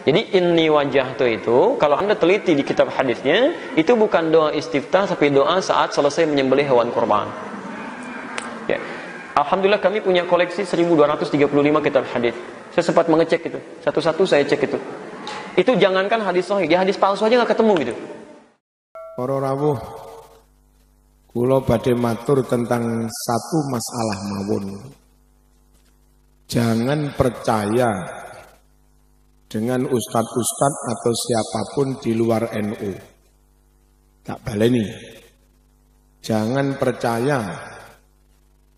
Jadi inni wajjahtu itu, kalau Anda teliti di kitab hadisnya, itu bukan doa istiftah, tapi doa saat selesai menyembelih hewan kurban. Ya. Alhamdulillah kami punya koleksi 1235 kitab hadis. Saya sempat mengecek itu, satu-satu saya cek itu. Itu jangankan hadis sahih, ya hadis palsu aja nggak ketemu gitu. Para rawuh, kula badhe matur tentang satu masalah mawon. Jangan percaya dengan ustadz-ustadz atau siapapun di luar NU. Tak baleni. Jangan percaya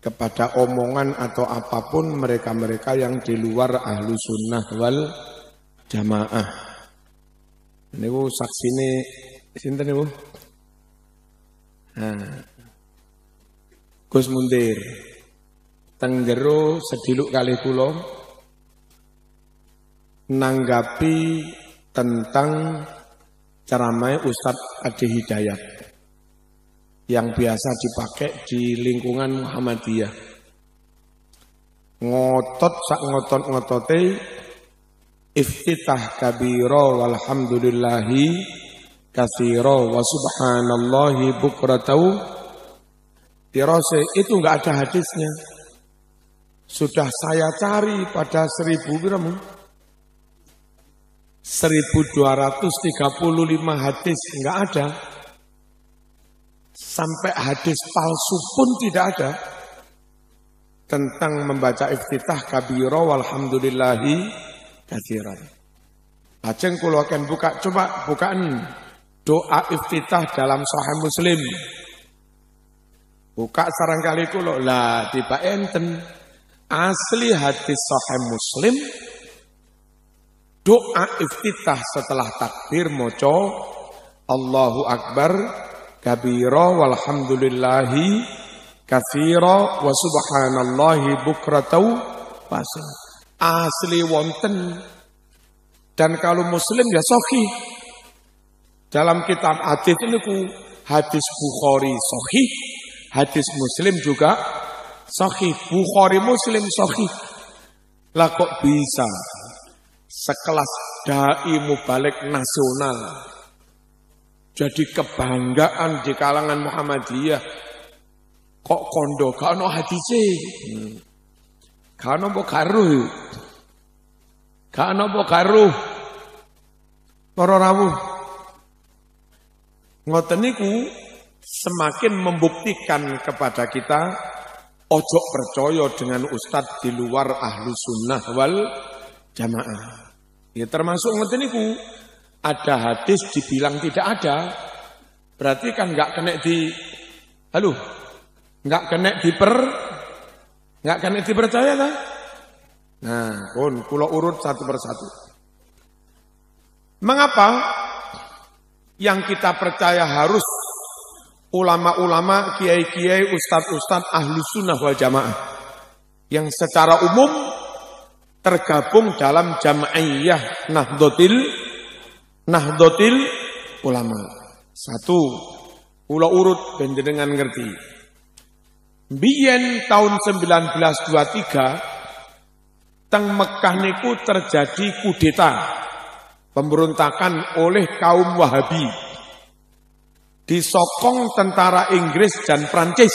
kepada omongan atau apapun mereka-mereka yang di luar ahlu sunnah wal jamaah. Niku saksine sinten niku? Gus Mundir. Tenggero sediluk kali kula nanggapi tentang ceramah Ustadz Adi Hidayat yang biasa dipakai di lingkungan Muhammadiyah. Ngotot sak ngotot-ngotote iftitah kabira walhamdulillahi katsira wa subhanallahi bukratan tirose, itu enggak ada hadisnya. Sudah saya cari pada 1235 hadis, enggak ada. Sampai hadis palsu pun tidak ada tentang membaca iftitah kabira walhamdulillahi katsiran. Lajeng kula akan buka, coba bukaan doa iftitah dalam Sahih Muslim. Buka sarangkali kula, lah tiba enten asli hadis Sahih Muslim doa iftitah setelah takbir maca Allahu Akbar kabira walhamdulillahi katsira wa subhanallahi bukratan wasil. Asli wonten. Dan kalau Muslim ya sahih. Dalam kitab hadis niku hadis Bukhari sahih, hadis Muslim juga sahih. Bukhari Muslim sahih. Lah kok bisa sekelas dai mubalik nasional jadi kebanggaan di kalangan Muhammadiyah kok kondo gak ono hadise, gak ono mbok garuh, gak ono mbok garuh. Para rawuh ngoten niku semakin membuktikan kepada kita ojo percaya dengan ustadz di luar ahlu sunnah wal jamaah. Ya termasuk ngoten niku. Ada hadis dibilang tidak ada, berarti kan nggak kena dipercaya kan? Nah, kula urut satu persatu. Mengapa yang kita percaya harus ulama-ulama, kiai-kiai, ustadz-ustadz ahlu sunnah wal jamaah yang secara umum tergabung dalam Jam'iyah Nahdlatul Ulama. Satu, kula urut panjenengan ngerti. Biyen tahun 1923 teng Mekah niku terjadi kudeta, pemberontakan oleh kaum Wahabi. Disokong tentara Inggris dan Prancis.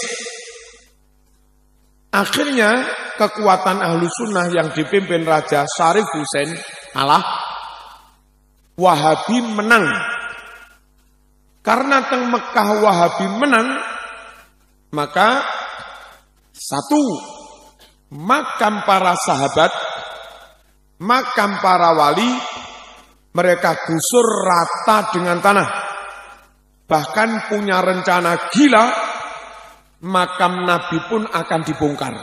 Akhirnya kekuatan ahlu sunnah yang dipimpin Raja Syarif Hussein kalah. Wahabi menang. Karena teng Mekah Wahabi menang, maka satu, makam para sahabat, makam para wali, mereka gusur rata dengan tanah. Bahkan punya rencana gila, makam Nabi pun akan dibongkar.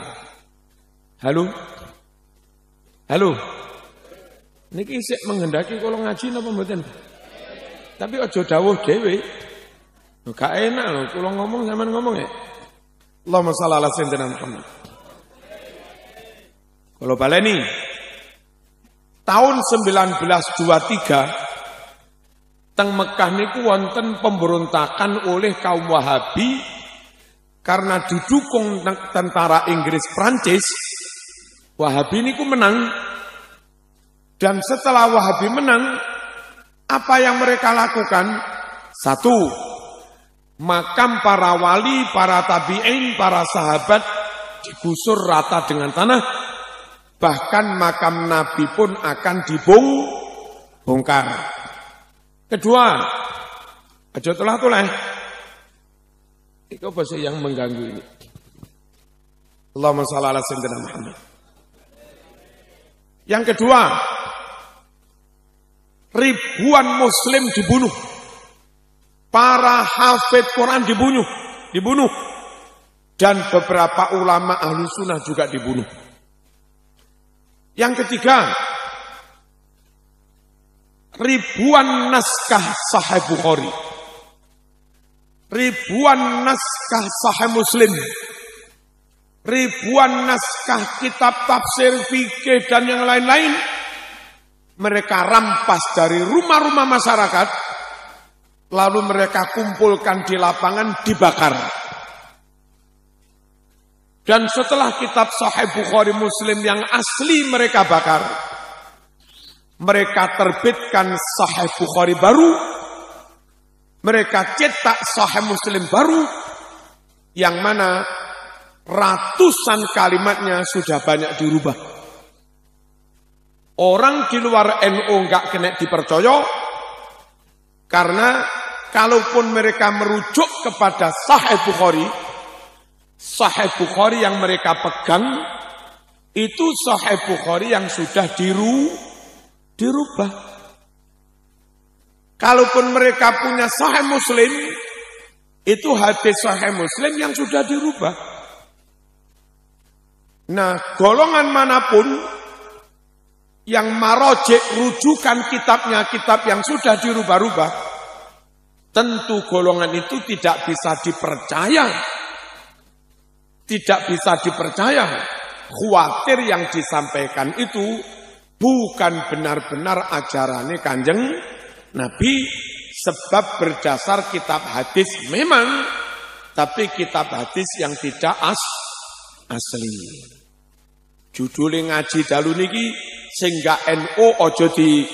Halo? Niki isih menghendaki kalau ngaji napa mboten? Tapi aja dawuh dhewe. Gak enak lho kula ngomong sampean ngomong ya. Allahumma shalli ala sayyidina Muhammad. Kalau baleni tahun 1923 teng Mekah niku wonten pemberontakan oleh kaum Wahabi karena didukung tentara Inggris Prancis. Wahabi niku menang. Dan setelah Wahabi menang, apa yang mereka lakukan? Satu, makam para wali, para tabi'in, para sahabat digusur rata dengan tanah. Bahkan makam Nabi pun akan dibongkar. Kedua, aja tulah-tulah. Itu bahasa yang mengganggu ini. Allahumma shalli ala sayyidina Muhammad. Yang kedua, ribuan muslim dibunuh. Para hafid Quran dibunuh. Dan beberapa ulama ahlu sunnah juga dibunuh. Yang ketiga, ribuan naskah Sahih Bukhari, ribuan naskah Sahih Muslim, ribuan naskah kitab tafsir, fikih, dan yang lain-lain, mereka rampas dari rumah-rumah masyarakat, lalu mereka kumpulkan di lapangan, dibakar. Dan setelah kitab Sahih Bukhari Muslim yang asli mereka bakar, mereka terbitkan Sahih Bukhari baru, mereka cetak Sahih Muslim baru, yang mana ratusan kalimatnya sudah banyak dirubah. Orang di luar NU enggak kena dipercaya, karena kalaupun mereka merujuk kepada Sahih Bukhari yang mereka pegang, itu Sahih Bukhari yang sudah dirubah. Kalaupun mereka punya Sahih Muslim, itu hadis Sahih Muslim yang sudah dirubah. Nah, golongan manapun yang marojek rujukan kitabnya, kitab yang sudah dirubah-rubah, tentu golongan itu tidak bisa dipercaya. Tidak bisa dipercaya. Khawatir yang disampaikan itu bukan benar-benar ajarannya Kanjeng Nabi, sebab berdasar kitab hadis memang, tapi kitab hadis yang tidak asli. Judulnya ngaji dalu niki sing gak NU aja di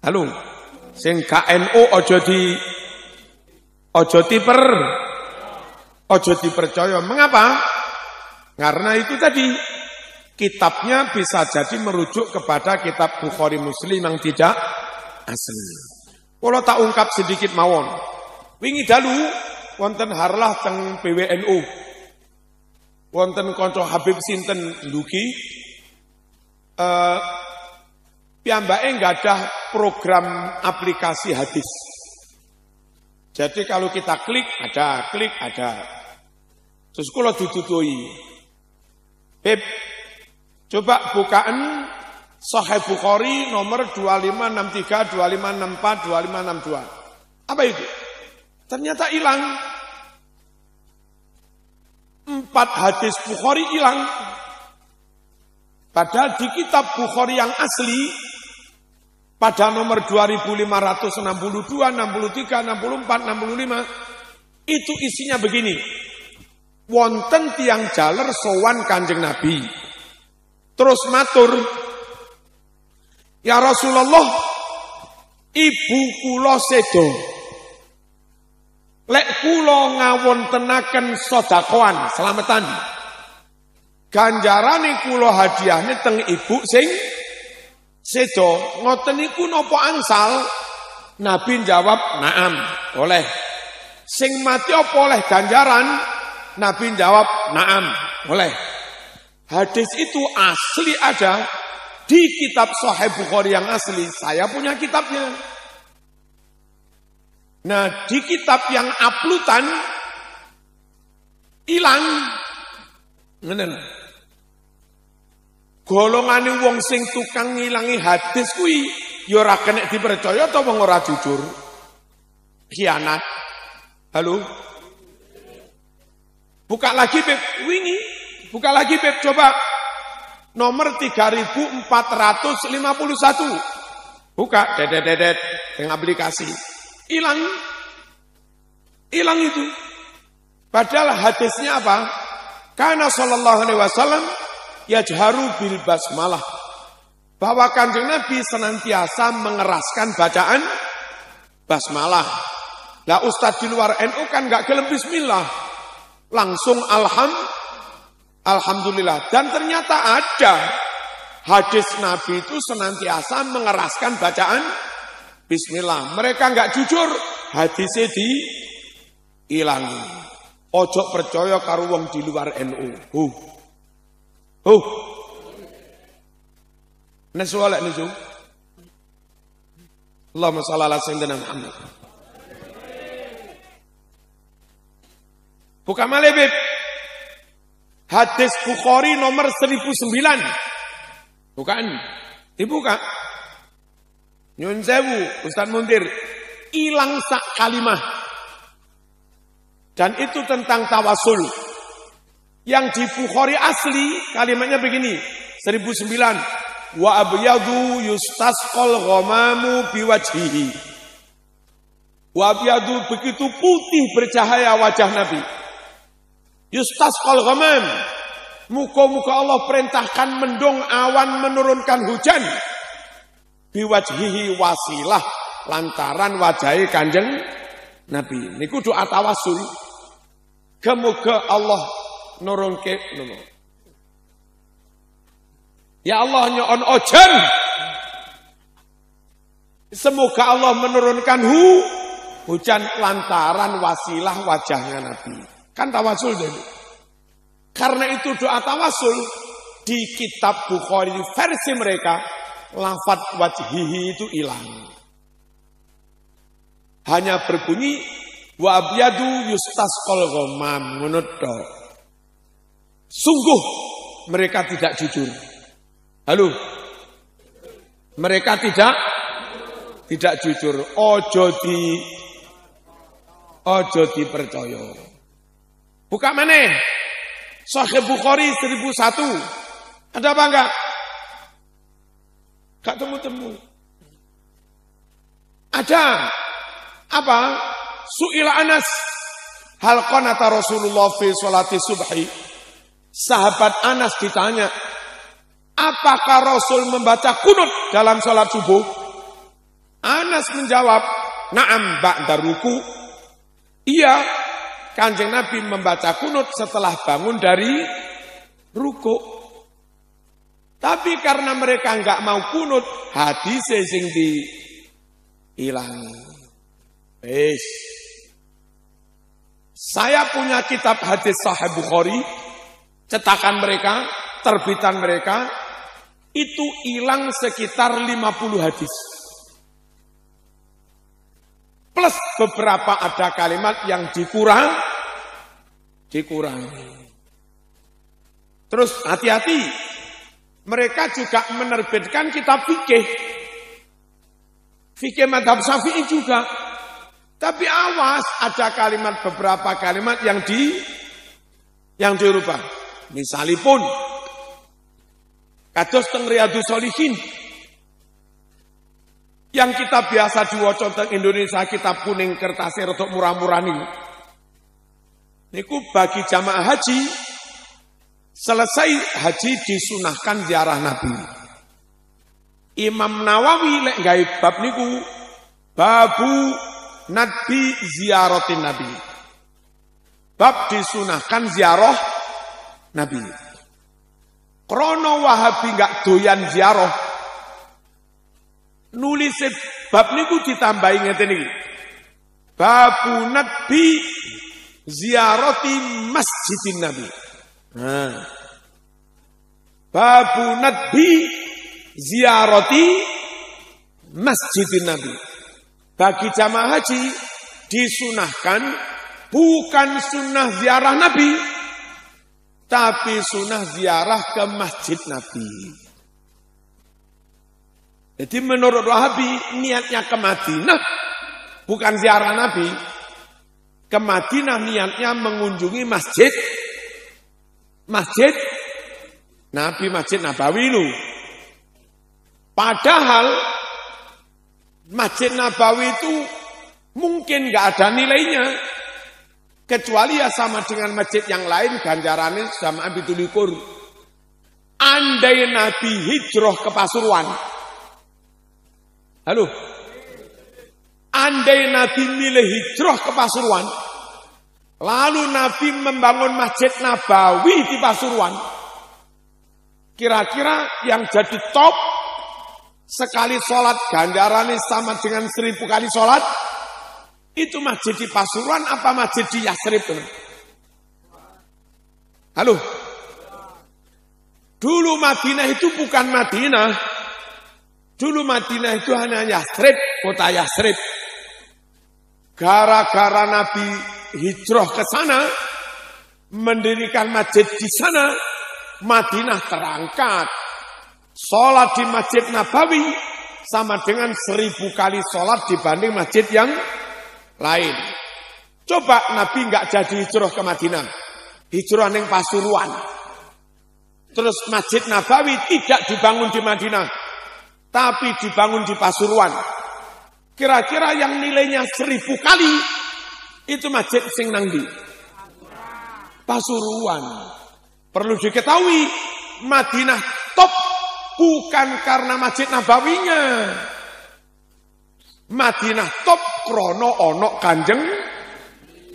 halo, sing gak NU aja dipercaya. Mengapa? Karena itu tadi, kitabnya bisa jadi merujuk kepada kitab Bukhari Muslim yang tidak asli. Kalau tak ungkap sedikit mawon. Wingi dalu wonten harlah teng PWNU. Wonten kanca Habib sinten ndugi piyambake nggadah program aplikasi hadis. Jadi kalau kita klik ada. Terus kula ditutuhi. Beb, coba bukaan Sahih Bukhari nomor 2563, 2564, 2562. Apa itu? Ternyata hilang. 4 hadis Bukhari hilang. Padahal di kitab Bukhari yang asli, pada nomor 2562, 63, 64, 65, itu isinya begini. Wonten tiang jaler sowan Kanjeng Nabi. Terus matur, ya Rasulullah, ibu kula sedo. Lek kula ngawontenaken sedekahan selamatan. Ganjarane kula hadiahne teng ibu sing sedo. Ngoten niku napa angsal? Nabi jawab, "Naam, boleh." Sing mati apa oleh ganjaran? Nabi jawab, "Naam, boleh." Hadis itu asli ada di kitab Sahih Bukhari yang asli. Saya punya kitabnya. Nah, di kitab yang uploadan hilang. Ngene. Golongane wong sing tukang ngilangi hadis kuwi ya ora kena dipercaya ta wong ora jujur. Khianat. Halo. Buka lagi Beb, wingi. Buka lagi Beb, coba. Nomor 3451. Buka, dedet dengan aplikasi. Hilang itu. Padahal hadisnya apa? Karena sallallahu alaihi wasallam yajharu bil basmalah. bahwa Kanjeng Nabi senantiasa mengeraskan bacaan basmalah. Lah Ustadz di luar NU kan nggak gelem bismillah, langsung alhamdulillah. Dan ternyata ada hadis Nabi itu senantiasa mengeraskan bacaan bismillah. Mereka nggak jujur, hadisnya diilangi. Ojo percaya karo wong di luar NU. Nesualek nisu. Allahumma shalli ala sayyidina Muhammad. Buka malebib. Hadis Bukhari nomor 1009. Bukan. Dibuka. Nyun sewu, Ustaz Muntir. Ilang sak kalimah. Dan itu tentang tawasul. Yang di Bukhari asli kalimatnya begini. 1009. Wa abyadu yustasqal ghamamu biwajhihi. Wa abyadu begitu putih bercahaya wajah Nabi. Yustasqal ghamam. Muka-muka Allah perintahkan mendung awan menurunkan hujan. Biwajhihi wasilah lantaran wajahi Kanjeng Nabi. Niku doa tawasul. Kemuga Allah nurunke Ya Allah nyon ojen. Semoga Allah menurunkan hujan lantaran wasilah wajahnya Nabi. Kan tawasul dulu. Karena itu doa tawasul di kitab Bukhari versi mereka lafaz wajhihi itu hilang. Hanya berbunyi wa abyadu yustasqal ghamam ngono tok. Sungguh mereka tidak jujur. Halo. Mereka tidak jujur. Ojo dipercaya. Buka maneh. Sahih Bukhari 1001. Ada apa enggak? Enggak temu-temu. Ada. Apa? Su'ila Anas. Hal qanata Rasulullah fi sholati subhi. Sahabat Anas ditanya, apakah Rasul membaca kunut dalam sholat subuh? Anas menjawab, na'am ba'da ruku. Iya, Kanjeng Nabi membaca kunut setelah bangun dari ruku. Tapi karena mereka enggak mau kunut, hadis sing diilangi. Saya punya kitab hadis Sahih Bukhari, cetakan mereka, terbitan mereka, itu hilang sekitar 50 hadis. Plus beberapa ada kalimat yang dikurangi. Terus hati-hati, mereka juga menerbitkan kitab fikih. Fikih madhab Syafi'i juga. Tapi awas, ada beberapa kalimat yang dirubah. Misalipun, kados teng Riyadhus Shalihin, yang kita biasa diwaca teng Indonesia, kitab kuning kertasnya rodok murah-murah niku bagi jamaah haji, selesai haji disunahkan ziarah Nabi. Imam Nawawi lek gawe bab niku babu nadbi ziaratin Nabi. Bab disunahkan ziarah Nabi. Krono Wahabi enggak doyan ziarah. Nulis bab niku ditambahi ngeten iki. Babu nadbi ziyarati masjidin Nabi. Babu nadbi ziyarati masjidin Nabi. Bagi jamaah haji disunahkan bukan sunnah ziarah Nabi, tapi sunnah ziarah ke masjid Nabi. Jadi menurut Wahabi niatnya ke Madinah bukan ziarah Nabi. Ke Madinah niatnya mengunjungi masjid Nabi, Masjid Nabawi itu. Padahal Masjid Nabawi itu mungkin nggak ada nilainya, kecuali ya sama dengan masjid yang lain ganjarannya sama 17. andai Nabi hijrah ke Pasuruan. Halo. Andai Nabi milih hijrah ke Pasuruan, lalu Nabi membangun Masjid Nabawi di Pasuruan, kira-kira yang jadi top sekali sholat ganjarannya sama dengan 1000 kali sholat, itu masjid di Pasuruan apa masjid di Yasrib? Halo. Dulu Madinah itu bukan Madinah. Dulu Madinah itu hanya Yasrib, kota Yasrib. Gara-gara Nabi hijrah ke sana, mendirikan masjid di sana, Madinah terangkat. Sholat di Masjid Nabawi sama dengan 1000 kali sholat dibanding masjid yang lain. Coba Nabi nggak jadi hijrah ke Madinah, hijrah ning Pasuruan. Terus Masjid Nabawi tidak dibangun di Madinah, tapi dibangun di Pasuruan. Kira-kira yang nilainya 1000 kali, itu masjid sing nang ndi? Pasuruan. Perlu diketahui, Madinah top bukan karena Masjid Nabawinya. Madinah top krono ono Kanjeng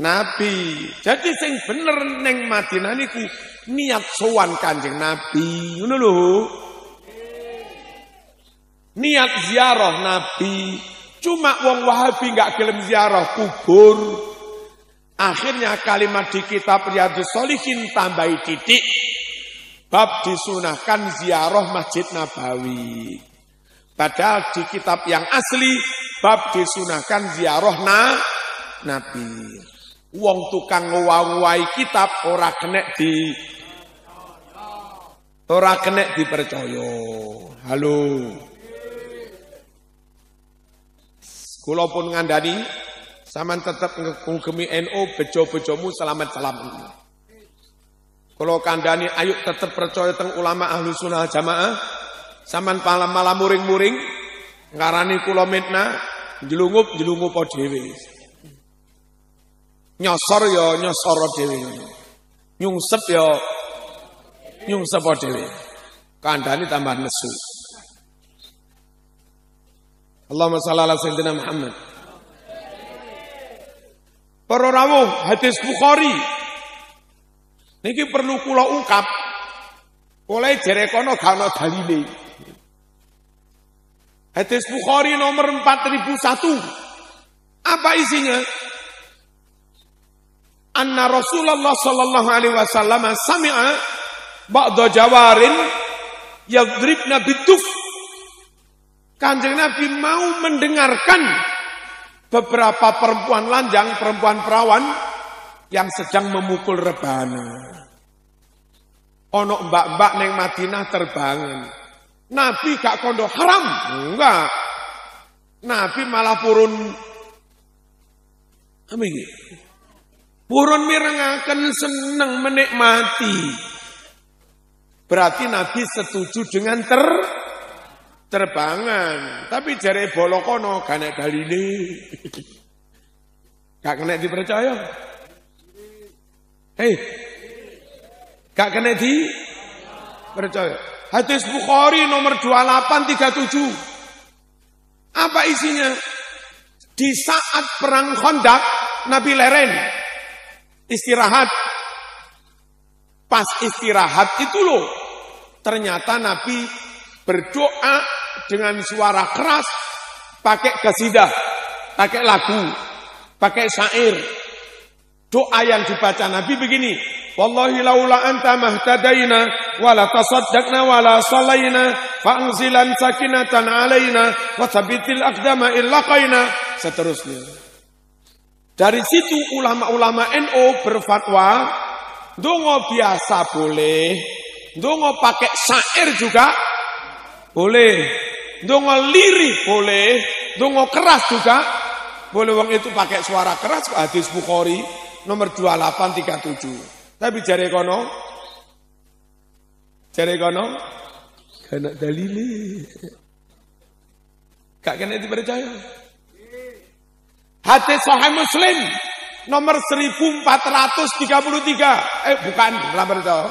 Nabi. Jadi sing bener neng Madinah niku niat sowan Kanjeng Nabi, ngono lho. Niat ziarah Nabi. Cuma wong Wahabi enggak gelem ziarah kubur. Akhirnya kalimat di kitab Riyadhus Shalihin tambahi titik. Bab disunahkan ziarah Masjid Nabawi. Padahal di kitab yang asli bab disunahkan ziarah Nabi. Wong tukang ngowai kitab ora kena dipercaya. Halo. Kula pun ngandani sampean tetep ngugemi NU, bejo-bejomu selamat-selamat. Kula kandhani ayo tetep percaya teng ulama Ahlus Sunnah Jamaah. Sampean malam muring-muring ngarani kula mitnah, jelungup dhewe. Nyosor ya nyosor dhewe. Nyungsep ya nyungsep dhewe. Kandhani tambah nesu. Allahumma shalli ala sayyidina Muhammad. Para rawuh hadis Bukhari niki perlu kula ungkap. Oleh jere kono gak ono dalile. Hadis Bukhari nomor 4001. Apa isinya? Anna Rasulullah sallallahu alaihi wasallam sami'a ba'da jawarin yadribna biduf. Kanjeng Nabi mau mendengarkan beberapa perempuan lanjang, perempuan perawan yang sedang memukul rebana. Ono mbak-mbak neng Madinah terbangun. Nabi gak kondo haram, enggak. Nabi malah purun apa iki? Purun mirengaken seneng menikmati. Berarti Nabi setuju dengan terbangan, tapi jare bolokono gak nek dalile. Gak kena dipercaya. Hei. Gak kena dipercaya. Hadis Bukhari nomor 2837. Apa isinya? Di saat perang Khandaq, Nabi leren istirahat. Pas istirahat itu loh, ternyata Nabi berdoa dengan suara keras, pakai qasidah, pakai lagu, pakai syair. Doa yang dibaca Nabi begini, wallahi laula anta mahtadaina wala tasaddaqna wala sallaina fa'anzilan sakinatan alaina wa thabbitil aqdama illaqaina. Seterusnya. Dari situ ulama-ulama NU berfatwa, dongo biasa boleh, dongo pakai syair juga boleh, dongo lirih boleh, dongo keras juga boleh. Wong itu pakai suara keras. Hadis Bukhari nomor 2837. Tapi jare kono kena dalile. Gak kena dipercaya. Hadis Sahih Muslim nomor 1433. Bukan, ora percaya.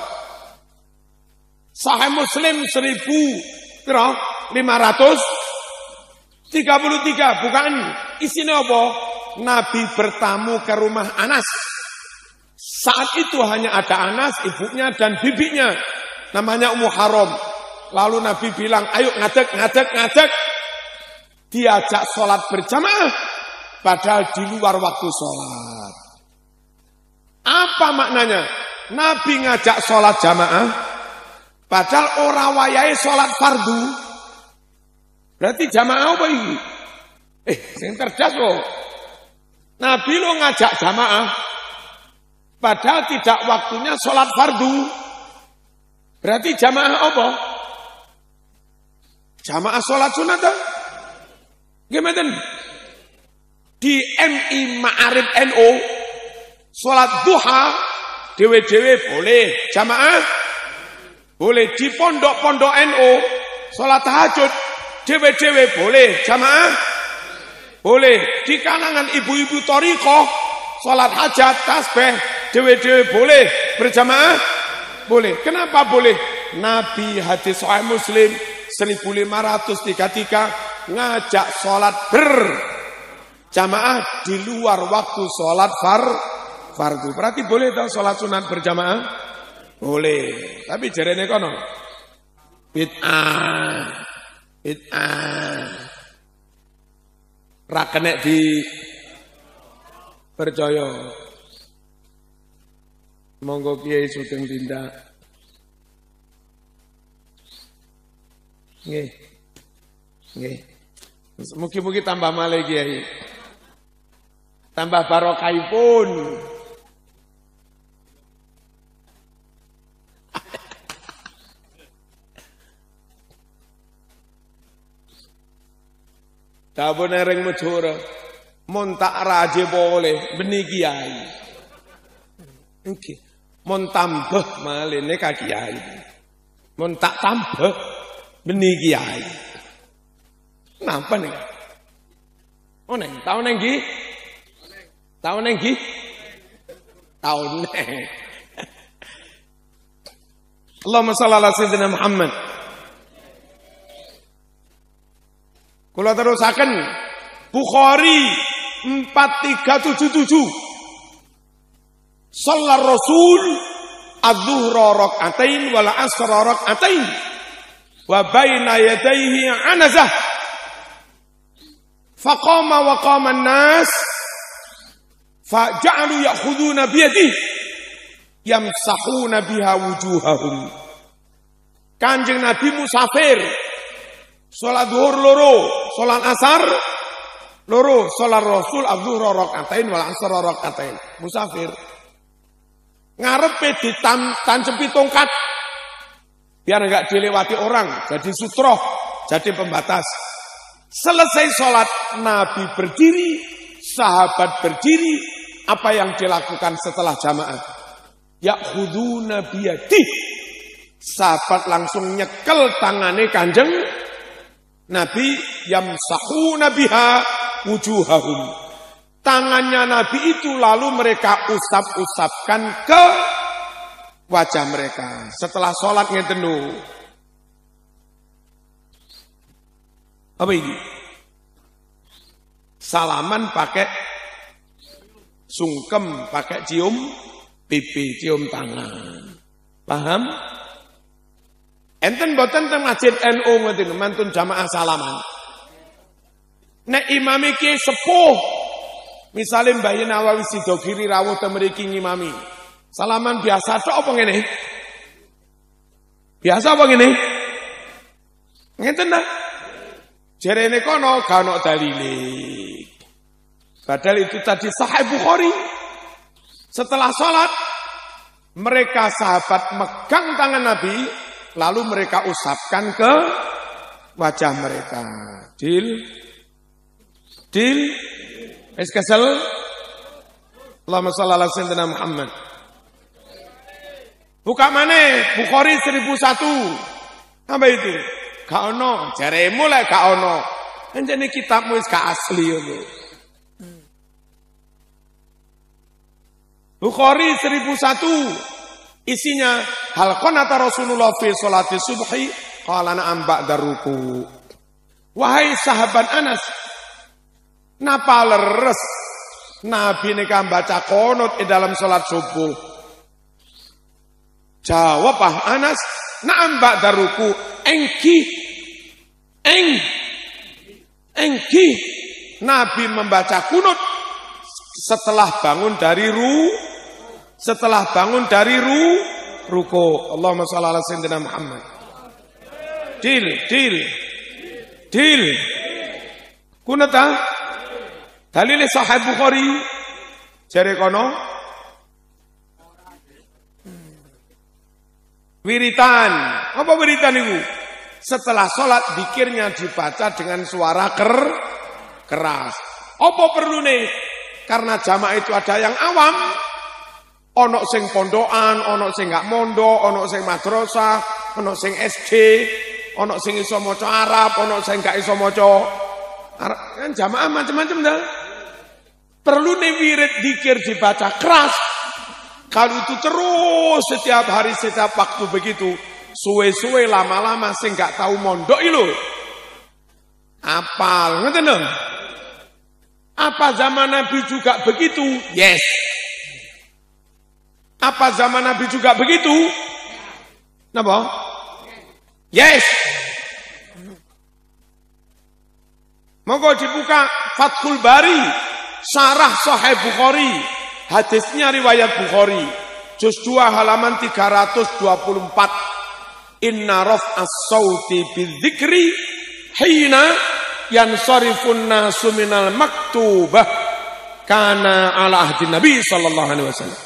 Sahih Muslim 1533, bukan isinya apa? Nabi bertamu ke rumah Anas. Saat itu hanya ada Anas, ibunya dan bibinya, namanya Ummu Haram. Lalu Nabi bilang, ayo ngadeg. Diajak sholat berjamaah, padahal di luar waktu sholat. Apa maknanya? Nabi ngajak sholat jamaah, padahal orang wayai sholat fardu. Berarti jamaah apa ini? Yang cerdas loh. Nabi lo ngajak jamaah, padahal tidak waktunya sholat fardu. Berarti jamaah apa? Jamaah sholat sunat. Gimana? Di MI Ma'arif NU, sholat duha, dewe-dewe boleh. Jamaah boleh. Di pondok-pondok NU, sholat tahajud, dewe-dewe boleh. Jamaah boleh. Di kalangan ibu-ibu thariqah, sholat hajat, tasbih, dewe-dewe boleh. Berjamaah boleh. Kenapa boleh? Nabi hadis Sahih Muslim 1533 ngajak sholat berjamaah di luar waktu sholat fardu. Berarti boleh toh sholat sunat berjamaah? Boleh. Tapi jarene kono bid'ah. Ra kenek di percaya. Monggo Kiai Sugeng tindak. Nggih. Mugi-mugi tambah malih Kiai. Tambah barokahipun. Dawuh nering Mejora, mun tak raje boleh beni Kiai. Nggih. Mun tambah malih nek Kiai. Mun tak tambah beni Kiai. Napa nih? Oh neng, tahu neng gi? Tahu neng gi? Tahu neng. Allahumma shalli ala sayyidina Muhammad. Kula terusaken Bukhari 4377. Shallar Rasul adzuhra rak'atain wal asra rak'atain wa baina yadayhi anazah. Faqama wa qama an-nas faja'alu ya'khuduna biyadihi yamsahuna biha wujuhahum. Kanjeng Nabi musafir. Salat zuhur loro, salat asar loro, salat Rasul adzuhra rak'atain wal asra rak'atain. Musafir. Ngarepe ditancepi tongkat biar enggak dilewati orang, jadi sutroh, jadi pembatas. Selesai sholat, Nabi berdiri, sahabat berdiri. Apa yang dilakukan setelah jamaah? Ya'khuduna biyadih. Sahabat langsung nyekel tangane Kanjeng Nabi, yamsahuna biha wujuhahum. Tangannya Nabi itu lalu mereka usap-usapkan ke wajah mereka. Setelah sholat ngeten lho. Apa ini? Salaman pakai sungkem, pakai cium pipi, cium tangan. Paham? Enten boten teng masjid NU ngoten mantun jamaah salaman. Nek imam iki sepuh, misale Mbah Nawawi Sidogiri rawuh teng mriki ngimami. Salaman biasa tok apa ngene? Biasa apa ngene? Ngeten ta? Jerene kono gak ono dalile. Padahal itu tadi Sahih Bukhari. Setelah sholat, mereka sahabat megang tangan Nabi, lalu mereka usapkan ke wajah mereka. Deal. Es kesel. Allahumma shalli ala sayyidina Muhammad. Buka mana? Bukhari 1001. Apa itu? Gak ono, jaremu lek gak ono. Anjene kitabmu wis gak asli yo. Bukhari 1001. Isinya, hal qanata Rasulullah fi sholati subhi, qala na'am ba'da ruku. Wahai sahabat Anas, napa leres Nabi nika baca qunut di dalam sholat subuh? Jawab Anas, na'am ba'da ruku. Engki Nabi membaca kunut setelah bangun dari ruku. Allahumma shalli ala sayyidina Muhammad. Dil. Kunut dalile Sahih Bukhari jare kono wiritan. Apa wiritan itu? Setelah sholat zikirnya dibaca dengan suara keras. Apa perlu nih? Karena jamaah itu ada yang awam, ono sing pondokan, ono sing gak mondok, ono sing madrasah, ono sing SD, ono sing iso maca Arab, ono sing gak iso maca Arab. Kan jamaah macam-macam dah. Perlu nih wirid zikir dibaca keras. Kalau itu terus setiap hari, setiap waktu begitu, suwe-suwe lama-lama sing gak tahu mondok itu. Apal, ngerti dong? Apa zaman Nabi juga begitu? Yes. Apa zaman Nabi juga begitu? Napa? Yes. Monggo dibuka Fathul Bari, Syarah Sahih Bukhari. Hadisnya riwayat Bukhari. Juz 2 halaman 324. Inna raf'as sauti bidzikri hina yansarifun nasu minal maktubah kana ala ahdi Nabi sallallahu alaihi wasallam.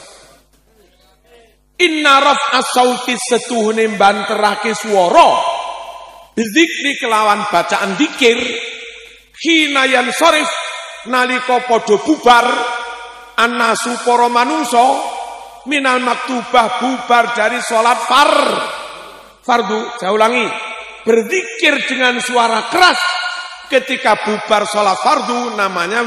Inna raf'as sauti setuhune banterake swara bidzikri kelawan bacaan zikir hina yansarif nalika padha bubar annasu para manungsa minal maktubah bubar dari salat fardu. Saya ulangi, berzikir dengan suara keras ketika bubar sholat fardu namanya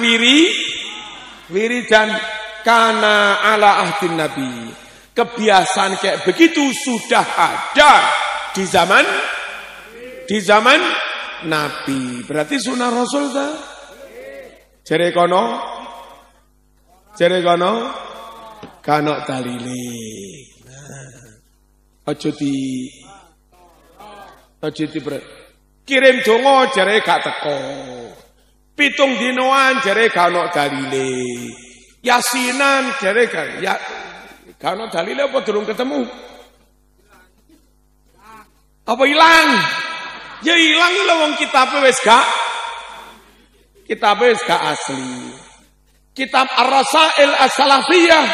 wiridan kana ala ahdin Nabi. Kebiasaan kayak begitu sudah ada di zaman Nabi. Berarti sunnah Rasul ta? Jere kono kanok dalile. Aja kirim donga jare gak teko. 7 dinoan jare gak ono dalile. Yasinan jare gak ono dalile apa durung ketemu? Apa ilang? Ya ilang lho wong kitabe wis gak asli. Kitab Ar-Rasail As-Salafiyah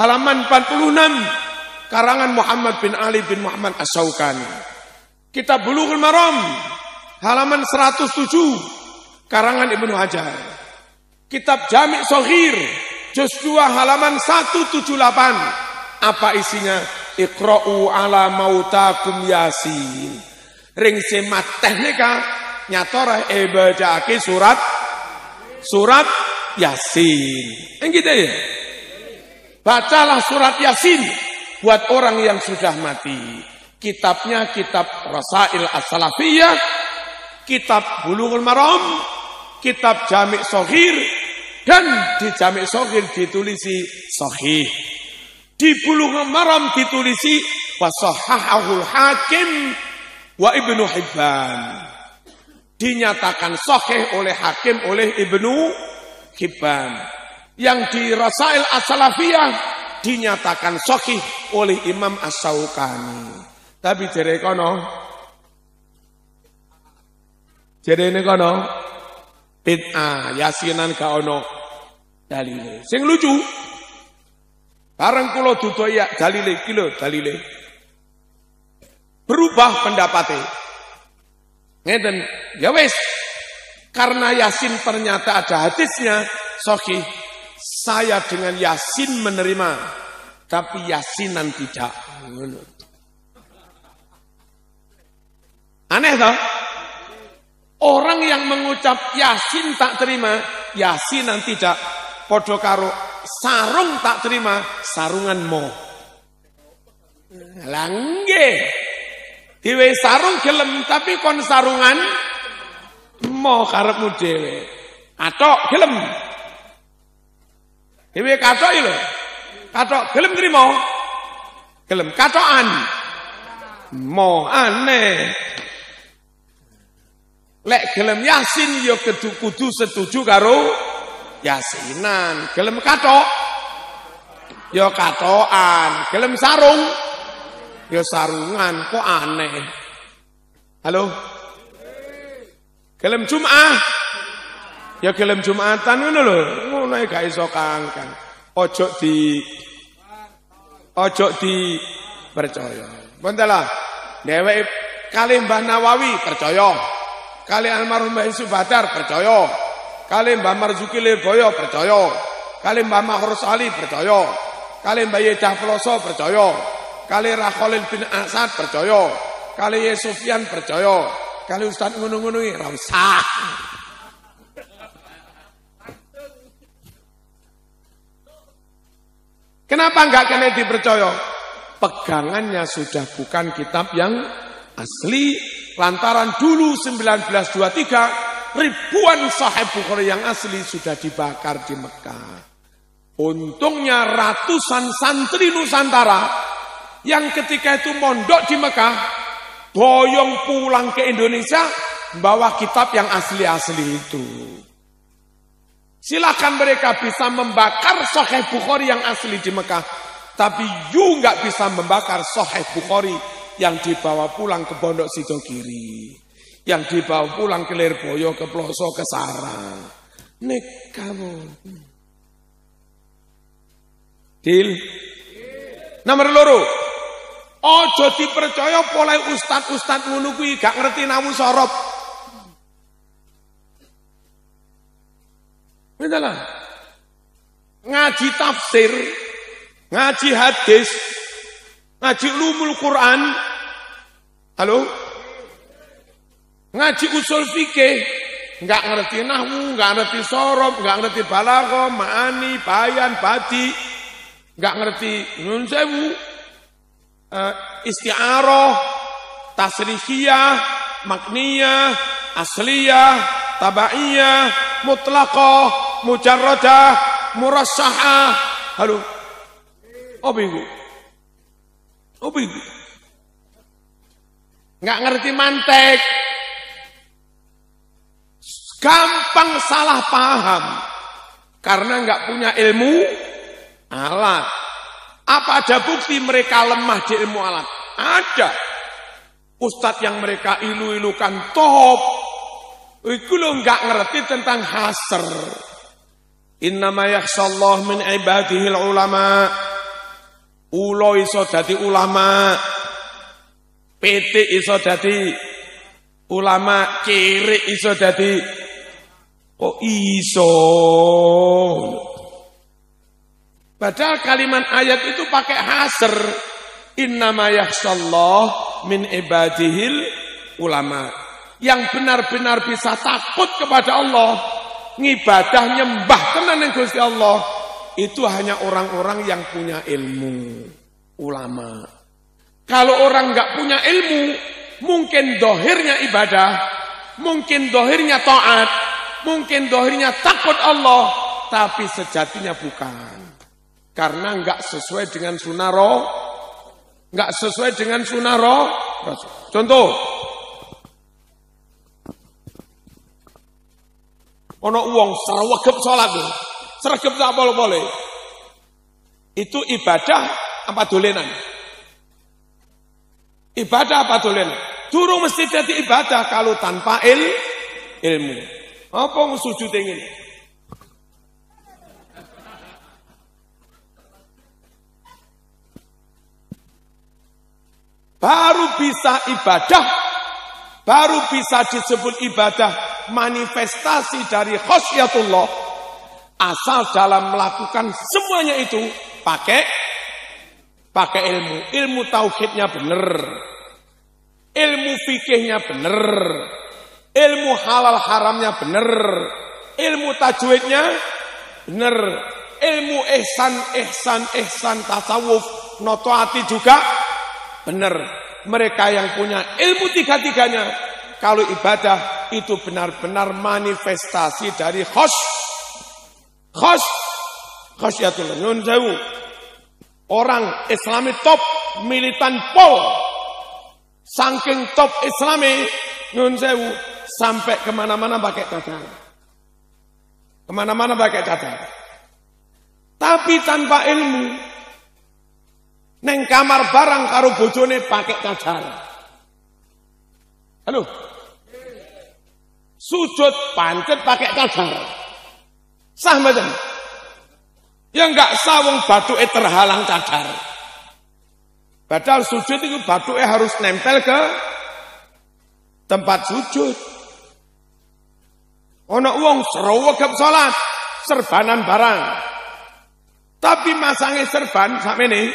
halaman 46 karangan Muhammad bin Ali bin Muhammad As-Syaukani. Kitab Bulughul Maram halaman 107 karangan Ibnu Hajar. Kitab Jami' Shaghir juz 2 halaman 178. Apa isinya? Iqra'u ala mautakum Yasin. Ring semateh nika nyatora bacake surat Yasin. Gitu ya. Bacalah surat Yasin buat orang yang sudah mati. Kitabnya kitab Rasail As-Salafiyah, kitab Bulughul Maram, kitab Jami' Shaghir, dan di Jami' Shaghir ditulisi sahih. Di Bulughul Maram ditulisi wa sahhahul Hakim wa Ibnu Hibban. Dinyatakan sahih oleh Hakim oleh Ibnu Hibban. Yang di Rasail As-Salafiyah dinyatakan sahih oleh Imam As-Syaukani. Tapi jere ini kono bid'ah yasinan gak ono dalile. Sing lucu bareng kula dudu ya dalile berubah pendapatnya. Ngeten, ya wis. Karena Yasin ternyata ada hadisnya sahih, saya dengan Yasin menerima, tapi Yasinan tidak. Aneh toh? Orang yang mengucap Yasin tak terima, Yasinan tidak. Podo karo sarung tak terima, sarungan mo. Lah nggih. Diwe sarung gelem tapi kon sarungan mo karepmu dhewe. Kathok gelem. Diwe kathok iki lho. Kathok gelem trimo. Gelem kathokan. Mo aneh. Lek gelem yasin ya kudu setuju karo yasinan. Gelem kathok ya kathokan. Gelem sarung ya sarungan. Kok aneh. Halo? Gelem Jum'ah ya gelem Jumatan ngono lho. Ngono ae gak iso kangkang. Ojo di percaya. Bentelah. Dheweke kalih Mbah Nawawi percaya. Kalih almarhum Mbah Yusuf Badar percaya. Kalih Mbah Marzuki Lirboyo percaya. Kalih Mbah Mahrus Ali percaya. Kalih Mbah Yedah Ploso percaya. Kalih Rakholil bin Asad percaya. Kalih Sufyan percaya. Kalih Ustaz ngono-ngono iki ra usah. Kenapa enggak kena dipercaya? Pegangannya sudah bukan kitab yang asli. Lantaran dulu 1923 ribuan Sahih Bukhari yang asli sudah dibakar di Mekah. Untungnya ratusan santri Nusantara yang ketika itu mondok di Mekah boyong pulang ke Indonesia membawa kitab yang asli-asli itu. Silakan mereka bisa membakar Sahih Bukhari yang asli di Mekah, tapi you nggak bisa membakar Sahih Bukhari yang dibawa pulang ke Pondok Sidogiri, yang dibawa pulang ke Lirboyo, ke Ploso, ke Sarang. Nek kamu. Deal. Nomor loro. Ojo dipercaya oleh ustad-ustad ngono kuwi gak ngerti nawu sorop. Betul. Ngaji tafsir, ngaji hadis, ngaji ulumul Quran. Halo? Ngaji usul fikih, enggak ngerti nahwu, enggak ngerti sorop, enggak ngerti balaghah, ma'ani, bayan, badi, enggak ngerti nun sewu, isti'arah, tasrifiyah, makniyah, asliyah, tabaiyah, mutlaqah, mujarradah, murassahah. Halo. Apa itu? Apa itu? Enggak ngerti mantek. Gampang salah paham karena enggak punya ilmu alat. Apa ada bukti mereka lemah di ilmu alat? Ada. Ustadz yang mereka ilu-ilukan top, itu lo nggak ngerti tentang hasr. Innama yakhshallah min ibadihil ulama. Ulo iso dadi ulama. PT iso dadi ulama. Kiri iso dadi. Kok iso? Padahal kalimat ayat itu pakai hasr. Innama yakhshallah min ibadihil ulama. Yang benar-benar bisa takut kepada Allah, ngibadah nyembah tenan ning Gusti Allah, itu hanya orang-orang yang punya ilmu, ulama. Kalau orang enggak punya ilmu, mungkin dohirnya ibadah, mungkin dohirnya taat, mungkin dohirnya takut Allah, tapi sejatinya bukan. Karena enggak sesuai dengan sunnah enggak sesuai dengan sunnah Rasul. Contoh, ono uang sregep salat, sregep tak boleh. Itu ibadah apa dolenan? Ibadah apa dolenan? Durung mesti jadi ibadah kalau tanpa ilmu. Apa sujud ini? Baru bisa ibadah, baru bisa disebut ibadah, manifestasi dari khasyatullah, asal dalam melakukan semuanya itu pakai ilmu. Ilmu tauhidnya benar, ilmu fikihnya benar, ilmu halal haramnya benar, ilmu tajwidnya benar, ilmu ihsan tasawuf notoati juga Benar, mereka yang punya ilmu tiga-tiganya, kalau ibadah itu benar-benar manifestasi dari khosyatul nyun sewu. Orang Islami top, militan pol, saking top Islami nyun sewu, sampai kemana-mana pakai cadar. Kemana-mana pakai cadar. Tapi tanpa ilmu, neng kamar barang karo bojone pakai cadar. Halo, sujud pancet pakai cadar. Sah macam? Ya enggak sah, wong batuke terhalang cadar. Padahal sujud itu batuke harus nempel ke tempat sujud. Ono wong serawegep salat, serbanan barang. Tapi masange serban sakmene.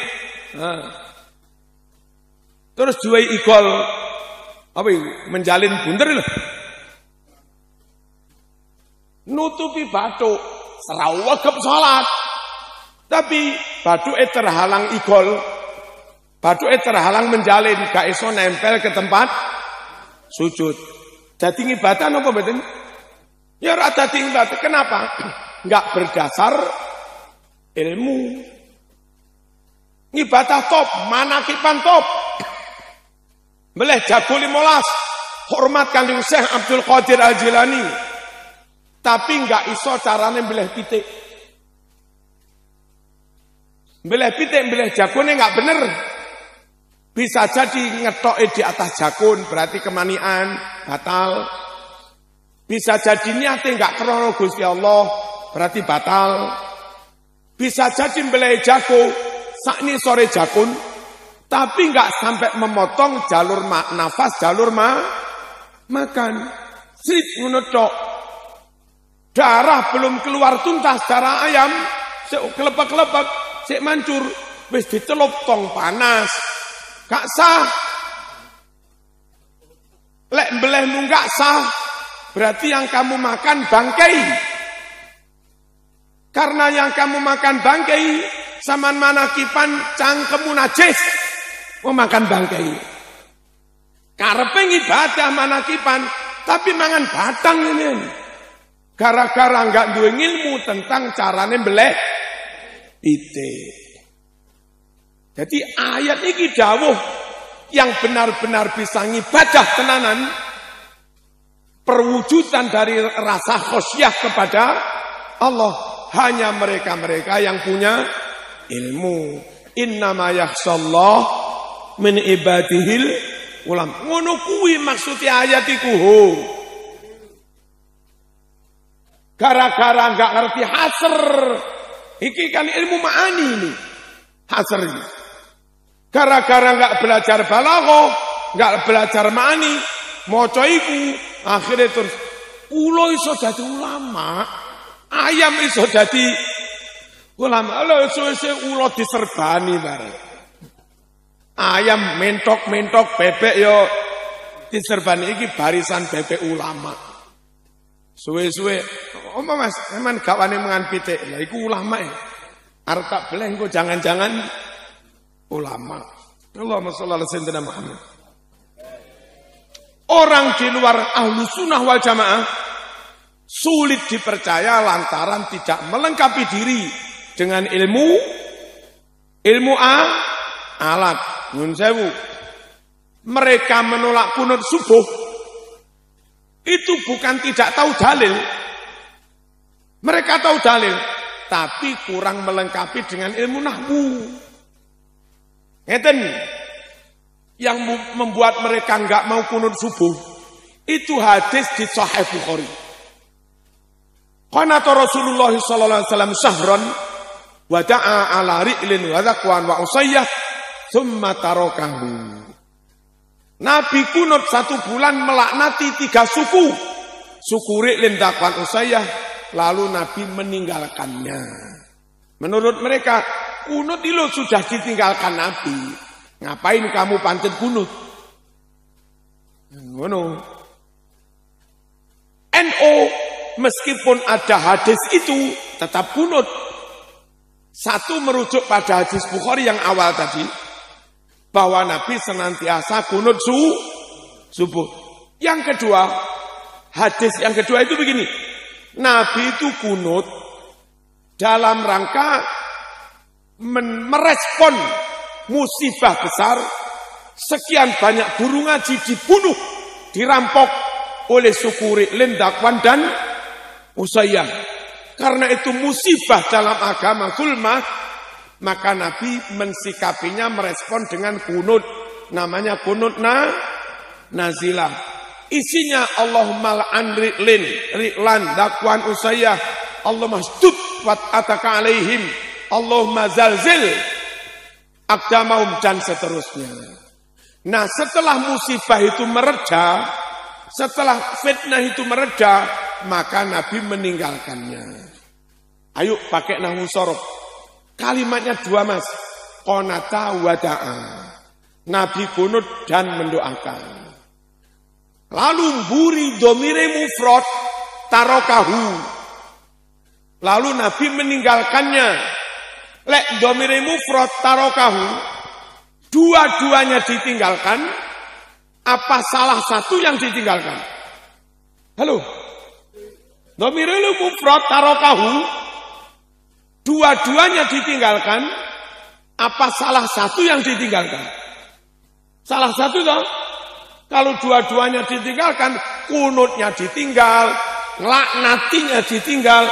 Terus juai igol apa menjalin bunder lho. Nutupi bathuk, serawegep salat. Tapi bathuke terhalang igol. Bathuke terhalang menjalin, gak iso nempel ke tempat sujud. Dadi ibadah napa mboten? Ya ora dadi ibadah. Kenapa? Enggak berdasar ilmu. Ibadah top, manakipan top. Beleh jago 15, hormat Kanjeng Syekh Abdul Qadir Al-Jilani. Tapi enggak iso carane beleh pitik. Beleh pitik, beleh jagone enggak bener. Bisa jadi ngetoke di atas jagon, berarti kemanian, batal. Bisa jadi niate enggak krono Gusti Allah, berarti batal. Bisa jadi mbeleh jago sakni sore jagon, tapi enggak sampai memotong jalur nafas, jalur makan. Sip ngono tok. Darah belum keluar tuntas, darah ayam sik kelepek-kelepek, sik mancur, wis dicelup tong panas. Gak sah. Lek mbelehmu gak sah, berarti yang kamu makan bangkai. Karena yang kamu makan bangkai, saman manakipan cangkemmu najis. Mau makan bangkai. Karepe ibadah manakipan, tapi mangan batang ini. Gara-gara enggak duwe ilmu tentang carane mbeleh pitik. Jadi ayat ini dawuh yang benar-benar bisa ngibadah tenanan, perwujudan dari rasa khosyah kepada Allah hanya mereka-mereka yang punya ilmu. Innama yakhshallah min ibadihil ulama. Ngono kuwi maksudnya ayat iku. Gara-gara enggak ngerti hasr. Iki kan ilmu ma'ani ini. Hasr ini. Gara-gara enggak belajar balaghah, enggak belajar ma'ani, maca iku, akhirnya terus ulo iso dadi ulama, ayam iso dadi ulama. Lho suwe-suwe ulo diserbani bareng. Ayam mentok-mentok, bebek yo diserbani, iki barisan bebek ulama. Suwe-suwe, Mas, emang gawane mangan pitik. Lah iku ulama ya. Arep tak beleh engko jangan-jangan ulama. Allahumma sholli ala sayyidina Muhammad. Orang di luar ahlu sunnah wal jamaah sulit dipercaya lantaran tidak melengkapi diri dengan ilmu alat. Nyun sewu. Mereka menolak kunut subuh itu bukan tidak tahu dalil. Mereka tahu dalil, tapi kurang melengkapi dengan ilmu nahwu. Ngeten, yang membuat mereka enggak mau kunut subuh itu hadis di Sahih Bukhari. Qanata Rasulullah sallallahu alaihi wasallam syahran wa da'a ala ri'lin wa zakwan wa usayyah thumma tarakahu. Nabi kunut 1 bulan melaknati 3 suku. Suku Ri'lin, Zakwan, Usayyah, lalu Nabi meninggalkannya. Menurut mereka, kunut itu sudah ditinggalkan Nabi. Ngapain kamu pancet kunut? Ngono. NO meskipun ada hadis itu tetap kunut. Satu merujuk pada hadis Bukhari yang awal tadi. bahwa Nabi senantiasa kunut subuh. Yang kedua, hadis yang kedua itu begini. Nabi itu kunut dalam rangka merespon musibah besar. Sekian banyak guru ngaji dibunuh, dirampok oleh suku Ri'lin, Dakwan, dan Usayyah. Karena itu musibah dalam agama gulmah, maka Nabi mensikapinya merespon dengan kunut. Namanya kunut nazilah. Isinya Allahumma la'an Ri'lan, Dakwan, Usayyah. Allahumma stud wat'ataka alaihim. Allahumma zalzil aqdamahum, dan seterusnya. Nah, setelah musibah itu mereda, setelah fitnah itu mereda, maka Nabi meninggalkannya. Ayo pakai nahwu sorof. Kalimatnya dua, Mas. Qonata wa da'a. Nabi kunut dan mendoakan. Lalu buri domire mufrad tarokahu. Lalu Nabi meninggalkannya. Lek domire mufrad tarokahu, dua-duanya ditinggalkan, apa salah satu yang ditinggalkan? Halo? Dhamirul mufrad tarokahu, dua-duanya ditinggalkan, apa salah satu yang ditinggalkan? Salah satu toh? Kalau dua-duanya ditinggalkan, kunutnya ditinggal, ngelaknatinya ditinggal.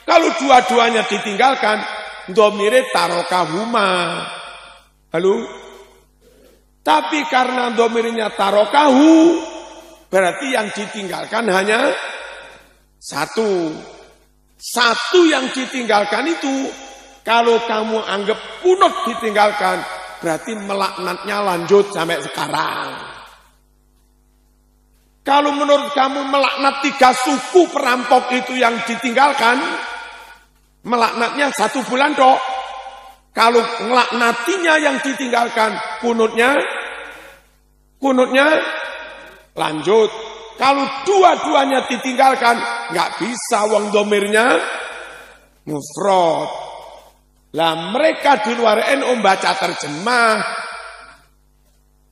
Kalau dua-duanya ditinggalkan, dhamire tarokahuma. Halo? Tapi karena dhamirnya tarokahu, berarti yang ditinggalkan hanya satu. Satu yang ditinggalkan itu, kalau kamu anggap kunut ditinggalkan, berarti melaknatnya lanjut sampai sekarang. Kalau menurut kamu melaknat 3 suku perampok itu yang ditinggalkan, melaknatnya 1 bulan dok. Kalau ngelaknatinya yang ditinggalkan, kunutnya lanjut. Kalau dua-duanya ditinggalkan, nggak bisa, wong domirnya mufrad. Lah mereka di luar NU baca terjemah,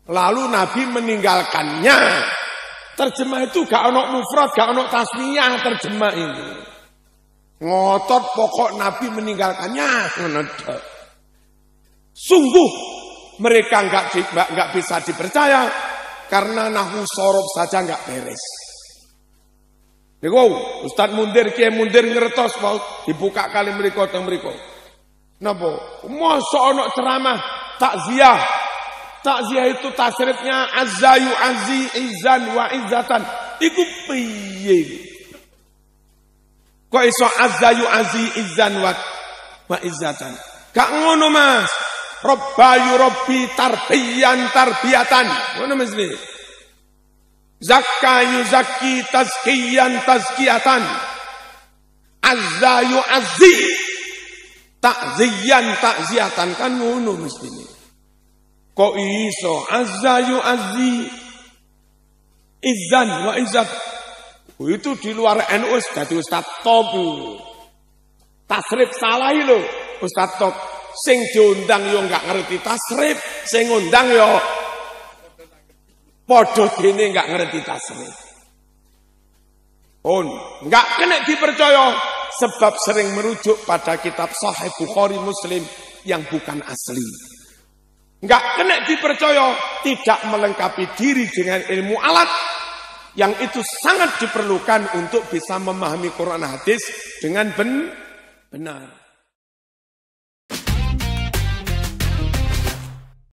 lalu Nabi meninggalkannya. Terjemah itu gak ono mufrad, gak ono tasniyah terjemah ini. Ngotot pokok Nabi meninggalkannya. Sungguh mereka nggak bisa dipercaya karena nahwu sorof saja nggak beres. Niku Ustaz Mundir, Kiai Mundir ngertos mau dibuka kali mriko teng mriko. Napa? Mosok ana ceramah takziah. Takziah itu tasrifnya azzayu azzi izan wa izzatan. Iku piye? Kok iso azzayu azzi izan wa izzatan? Gak ngono Mas. Rabbayu rabbi tarbiyan tarbiyatan. Ngono mesti. Zakkayu zakki tazkiyan tazkiyatan. Azzayu azzi takziyan takziyatan, kan ngono mesti. Kok iso azzayu azzi izan wa izzat. Itu di luar NU dadi Ustaz top. Tasrif salah lho Ustaz top. Sing diundang yo enggak ngerti tasrif, sing ngundang yo padha dene enggak ngerti tasrif. Enggak kena dipercaya sebab sering merujuk pada kitab Sahih Bukhari Muslim yang bukan asli. Enggak kena dipercaya, tidak melengkapi diri dengan ilmu alat yang itu sangat diperlukan untuk bisa memahami Quran hadis dengan benar.